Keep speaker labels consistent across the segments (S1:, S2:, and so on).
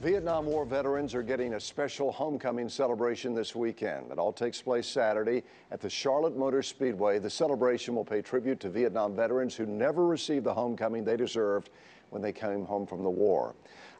S1: Vietnam War veterans are getting a special homecoming celebration this weekend. It all takes place Saturday at the Charlotte Motor Speedway. The celebration will pay tribute to Vietnam veterans who never received the homecoming they deserved when they came home from the war.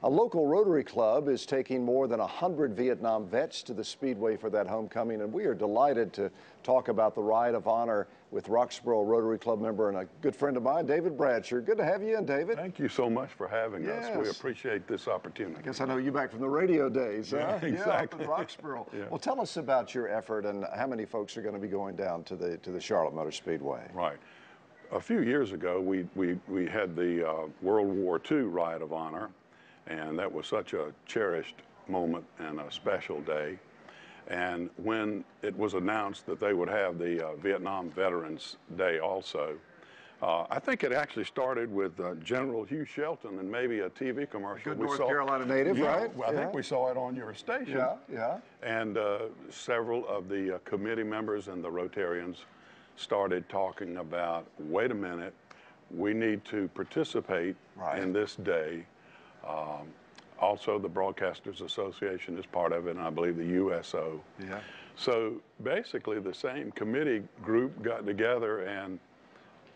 S1: A local Rotary Club is taking more than 100 Vietnam vets to the Speedway for that homecoming, and we are delighted to talk about the Ride of Honor with Roxboro Rotary Club member and a good friend of mine, David Bradsher. Good to have you in, David.
S2: Thank you so much for having us. We appreciate this opportunity.
S1: I guess I know you back from the radio days, huh?
S2: Yeah, exactly.
S1: Yeah, up in Roxboro.
S2: Yeah.
S1: Well, tell us about your effort and how many folks are going to be going down to the Charlotte Motor Speedway.
S2: Right. A few years ago, we had the World War II Ride of Honor, and that was such a cherished moment and a special day. And when it was announced that they would have the Vietnam Veterans Day also, I think it actually started with General Hugh Shelton and maybe a TV commercial.
S1: Good North Carolina native, right?
S2: I think we saw it on your station.
S1: Yeah.
S2: And several of the committee members and the Rotarians started talking about, wait a minute, we need to participate in this day. Also, the Broadcasters Association is part of it, and I believe the USO.
S1: Yeah.
S2: So basically, the same committee group got together and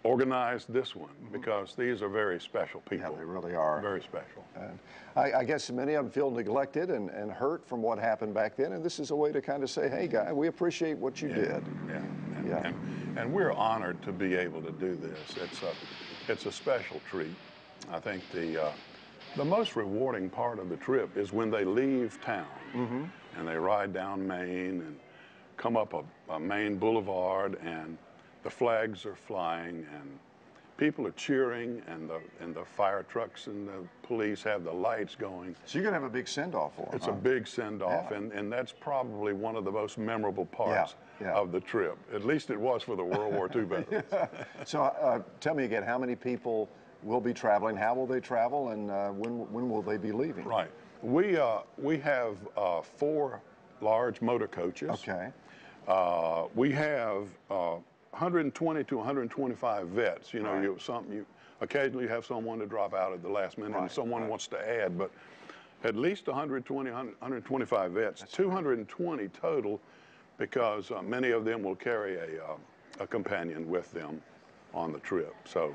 S2: organized this one because these are very special people.
S1: Yeah, they really are.
S2: Very special.
S1: And I guess many of them feel neglected and hurt from what happened back then, and this is a way to kind of say, hey, guy, we appreciate what you did.
S2: Yeah. And we're honored to be able to do this. It's a special treat. I think the most rewarding part of the trip is when they leave town and they ride down Main and come up a Main Boulevard, and the flags are flying and people are cheering, and the fire trucks and the police have the lights going.
S1: So you're going to have a big send-off for them.
S2: It's a big send-off, and that's probably one of the most memorable parts of the trip. At least it was for the World War II veterans.
S1: So tell me again, how many people will be traveling? How will they travel, and when will they be leaving?
S2: Right. We have 4 large motor coaches.
S1: Okay.
S2: We have 120 to 125 vets. You know, you occasionally have someone to drop out at the last minute, and someone wants to add, but at least 120, 125 vets. That's 220 total, because many of them will carry a companion with them on the trip. So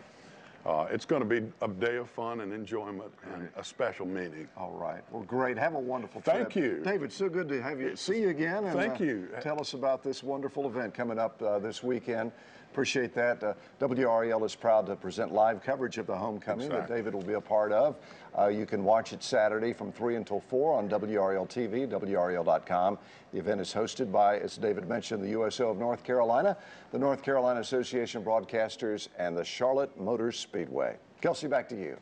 S2: it's going to be a day of fun and enjoyment and a special meeting.
S1: All right. Well, great. Have a wonderful trip.
S2: Thank you.
S1: David, so good to have you. See you again. And,
S2: thank you.
S1: Tell us about this wonderful event coming up this weekend. Appreciate that. WRAL is proud to present live coverage of the homecoming that David will be a part of. You can watch it Saturday from 3 until 4 on WRAL TV, WRAL.com. The event is hosted by, as David mentioned, the USO of North Carolina, the North Carolina Association of Broadcasters, and the Charlotte Motor Speedway. Kelsey, back to you.